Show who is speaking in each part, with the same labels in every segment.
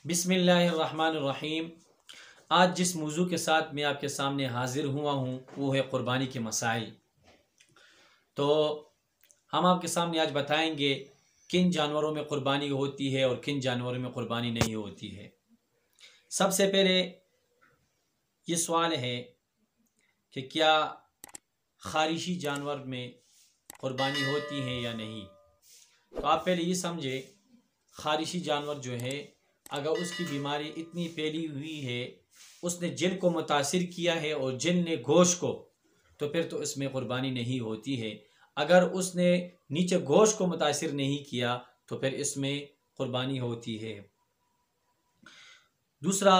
Speaker 1: बिस्मिल्लाहिर्रहमानिर्रहीम। आज जिस मौजू के साथ मैं आपके सामने हाजिर हुआ हूँ वो है क़ुरबानी के मसाइल। तो हम आपके सामने आज बताएंगे किन जानवरों में क़ुरबानी होती है और किन जानवरों में क़ुरबानी नहीं होती है। सबसे पहले ये सवाल है कि क्या ख़ारिशी जानवर में क़ुरबानी होती है या नहीं। तो आप पहले ये समझे, ख़ारिशी जानवर जो है अगर उसकी बीमारी इतनी फैली हुई है, उसने जिन को मुतासिर किया है और जिन ने गोश्त को, तो फिर तो इसमें क़ुरबानी नहीं होती है। अगर उसने नीचे गोश्त को मुतासिर नहीं किया तो फिर इसमें क़ुरबानी होती है। दूसरा,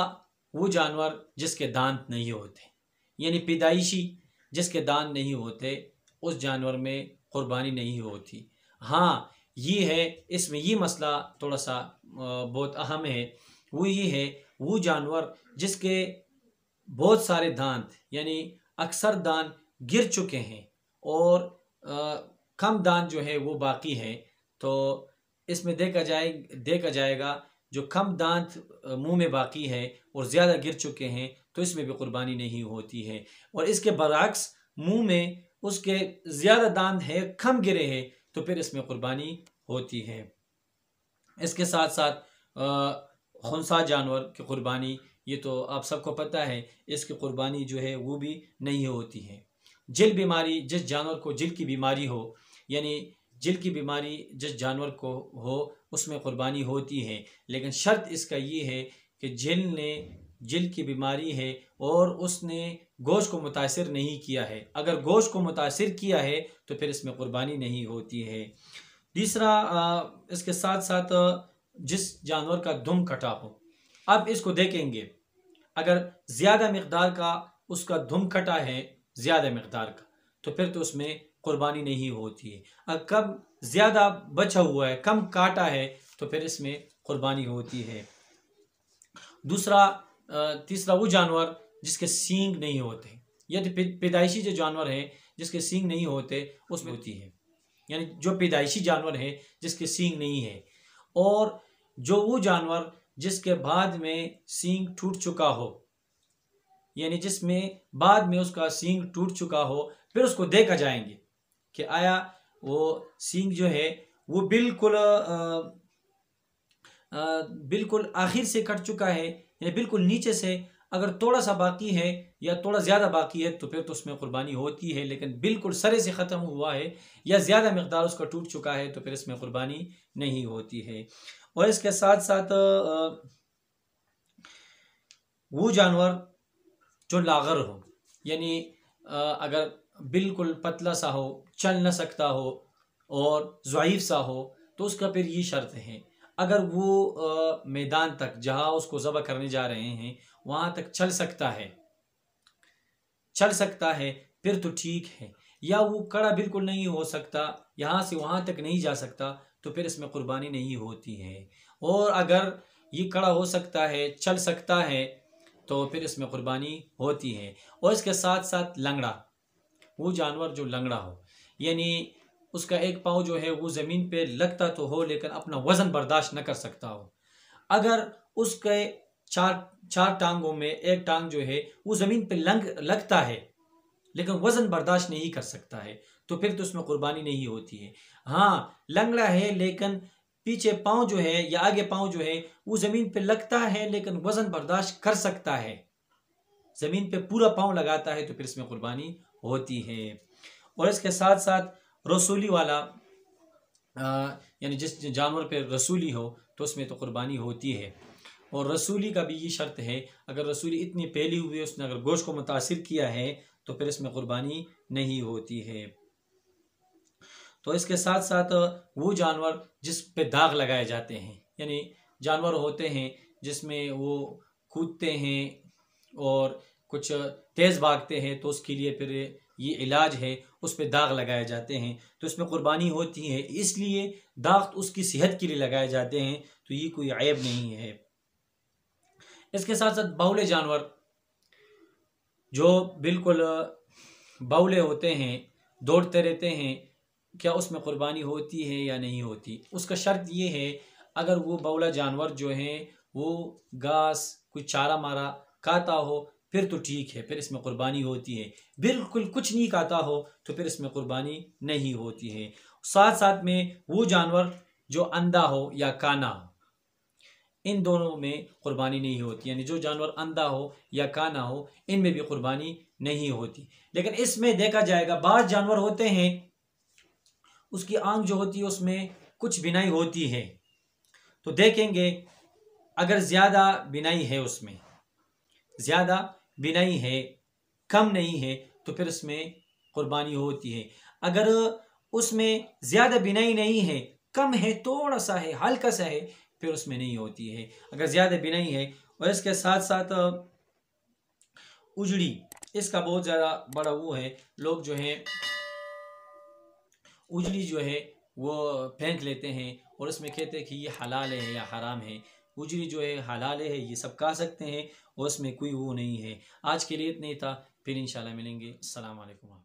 Speaker 1: वो जानवर जिसके दांत नहीं होते, यानी पैदाइशी जिसके दांत नहीं होते, उस जानवर में क़ुरबानी नहीं होती। हाँ, ये है, इसमें ये मसला थोड़ा सा बहुत अहम है। वो ये है, वो जानवर जिसके बहुत सारे दांत यानी अक्सर दांत गिर चुके हैं और कम दांत जो है वो बाकी है, तो इसमें देखा जाएगा जो कम दांत मुंह में बाकी है और ज़्यादा गिर चुके हैं तो इसमें भी क़ुरबानी नहीं होती है। और इसके बरअक्स मुंह में उसके ज़्यादा दांत है, कम गिरे हैं, तो फिर इसमें क़ुरबानी होती है। इसके साथ साथ खुंसा जानवर की क़ुरबानी, ये तो आप सबको पता है, इसकी क़ुरबानी जो है वो भी नहीं होती है। जिल बीमारी, जिस जानवर को जिल की बीमारी हो, यानी जिल की बीमारी जिस जानवर को हो उसमें क़ुरबानी होती है, लेकिन शर्त इसका ये है कि जिल की बीमारी है और उसने गोश्त को मुतासिर नहीं किया है। अगर गोश्त को मुतासिर किया है तो फिर इसमें क़ुरबानी नहीं होती है। तीसरा, इसके साथ साथ जिस जानवर का दुम कटा हो, अब इसको देखेंगे, अगर ज़्यादा मकदार का उसका दुम कटा है, ज़्यादा मकदार का, तो फिर तो उसमें क़ुरबानी नहीं होती है। अगर कब ज़्यादा बचा हुआ है, कम काटा है, तो फिर इसमें क़ुरबानी होती है। तीसरा वो जानवर जिसके सींग नहीं होते, यदि पैदाइशी जो जानवर है जिसके सींग नहीं होते उसमें होती है, यानी जो पैदाइशी जानवर है जिसके सींग नहीं है। और जो वो जानवर जिसके बाद में सींग टूट चुका हो, यानी जिसमें बाद में उसका सींग टूट चुका हो, फिर उसको देखा जाएंगे कि आया वो सींग जो है वो बिल्कुल आखिर से कट चुका है या बिल्कुल नीचे से, अगर थोड़ा सा बाकी है या थोड़ा ज़्यादा बाकी है तो फिर तो उसमें क़ुरबानी होती है। लेकिन बिल्कुल सरे से ख़त्म हुआ है या ज़्यादा मकदार उसका टूट चुका है तो फिर इसमें क़ुरबानी नहीं होती है। और इसके साथ साथ वो जानवर जो लागर हो, यानी अगर बिल्कुल पतला सा हो, चल न सकता हो और ज़ईफ़ सा हो, तो उसका फिर ये शर्त है, अगर वो मैदान तक जहाँ उसको ज़बह करने जा रहे हैं वहाँ तक चल सकता है फिर तो ठीक है। या वो खड़ा बिल्कुल नहीं हो सकता, यहाँ से वहाँ तक नहीं जा सकता, तो फिर इसमें क़ुरबानी नहीं होती है। और अगर ये खड़ा हो सकता है, चल सकता है, तो फिर इसमें क़ुरबानी होती है। और इसके साथ साथ लंगड़ा, वो जानवर जो लंगड़ा हो, यानी उसका एक पाँव जो है वो ज़मीन पे लगता तो हो लेकिन अपना वज़न बर्दाश्त न कर सकता हो। अगर उसके चार टांगों में एक टांग जो है वो ज़मीन पे लगता है लेकिन वज़न बर्दाश्त नहीं कर सकता है, तो फिर तो उसमें क़ुरबानी नहीं होती है। हाँ, लंगड़ा है लेकिन पीछे पाँव जो है या आगे पाँव जो है वो ज़मीन पे लगता है लेकिन वज़न बर्दाश्त कर सकता है, ज़मीन पे पूरा पाँव लगाता है, तो फिर इसमें क़ुरबानी होती है। और इसके साथ साथ रसूली वाला, यानी जिस जानवर पे रसूली हो तो उसमें तो क़ुरबानी होती है। और रसूली का भी ये शर्त है, अगर रसूली इतनी फैली हुई है, उसने अगर गोश्त को मुतासिर किया है, तो फिर इसमें क़ुरबानी नहीं होती है। तो इसके साथ साथ वो जानवर जिस पे दाग लगाए जाते हैं, यानी जानवर होते हैं जिसमें वो कूदते हैं और कुछ तेज़ भागते हैं, तो उसके लिए फिर ये इलाज है, उस पे दाग लगाए जाते हैं, तो इसमें क़ुरबानी होती है। इसलिए दाग उसकी सेहत के लिए लगाए जाते हैं, तो ये कोई ऐब नहीं है। इसके साथ साथ बाउले जानवर जो बिल्कुल बाउले होते हैं, दौड़ते रहते हैं, क्या उसमें क़ुरबानी होती है या नहीं होती। उसका शर्त ये है, अगर वो बौला जानवर जो है वो घास कोई चारा मारा खाता हो फिर तो ठीक है, फिर इसमें कुर्बानी होती है। बिल्कुल कुछ नहीं खाता हो तो फिर इसमें कुर्बानी नहीं होती है। साथ साथ में वो जानवर जो अंधा हो या काना हो, इन दोनों में कुर्बानी नहीं होती, यानी जो जानवर अंधा हो या काना हो इनमें भी कुर्बानी नहीं होती। लेकिन इसमें देखा जाएगा बाज़ जानवर होते हैं उसकी आंख जो होती है उसमें कुछ बिनाई होती है, तो देखेंगे अगर ज़्यादा बिनाई है, उसमें ज़्यादा बिनाई है, कम नहीं है, तो फिर इसमें कुर्बानी होती है। अगर उसमें ज़्यादा बिनाई नहीं है, कम है, थोड़ा सा है, हल्का सा है, फिर उसमें नहीं होती है। अगर ज़्यादा बिनाई है और इसके साथ साथ उजड़ी, इसका बहुत ज़्यादा बड़ा वो है, लोग जो है उजड़ी जो है वो फेंक लेते हैं और उसमें कहते हैं कि ये हलाल है या हराम है। उजड़ी जो है हलाल है, ये सब खा सकते हैं और उसमें कोई वो नहीं है। आज के लिए इतना ही था, फिर इंशाल्लाह मिलेंगे। अस्सलाम वालेकुम।